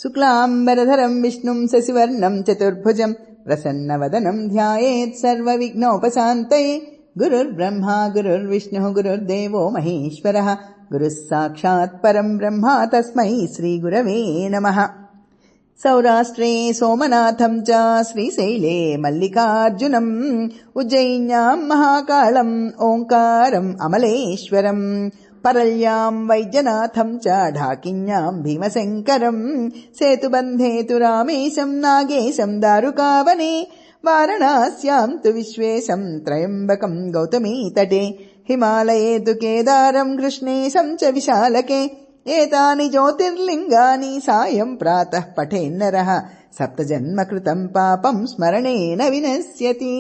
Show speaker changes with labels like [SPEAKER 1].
[SPEAKER 1] शुक्लाम्बरधरम् विष्णुम् शशिवर्णम् चतुर्भुजम् प्रसन्नवदनम् ध्यायेत् सर्वविघ्नोपशान्तये। गुरुर्ब्रह्मा गुरुर्विष्णुः गुरुर्देवो महेश्वरः गुरुः साक्षात् परम् ब्रह्म तस्मै श्रीगुरवे नमः। सौराष्ट्रे सोमनाथम् च श्रीशैले मल्लिकार्जुनम् उज्जयिन्याम् महाकालम् ओङ्कारम् अमलेश्वरम् परल्याम् वैद्यनाथम् च ढाकिन्याम् भीमशङ्करम् सेतुबन्धे तु रामेशम् नागेशम् दारुकावने वाराणस्याम् तु विश्वेशम् त्रयम्बकम् गौतमीतटे हिमालये तु केदारम् कृष्णेशम् च विशालके एतानि ज्योतिर्लिङ्गानि सायम् प्रातः पठेन्नरः सप्तजन्मकृतम् पापम् स्मरणेन विनश्यति।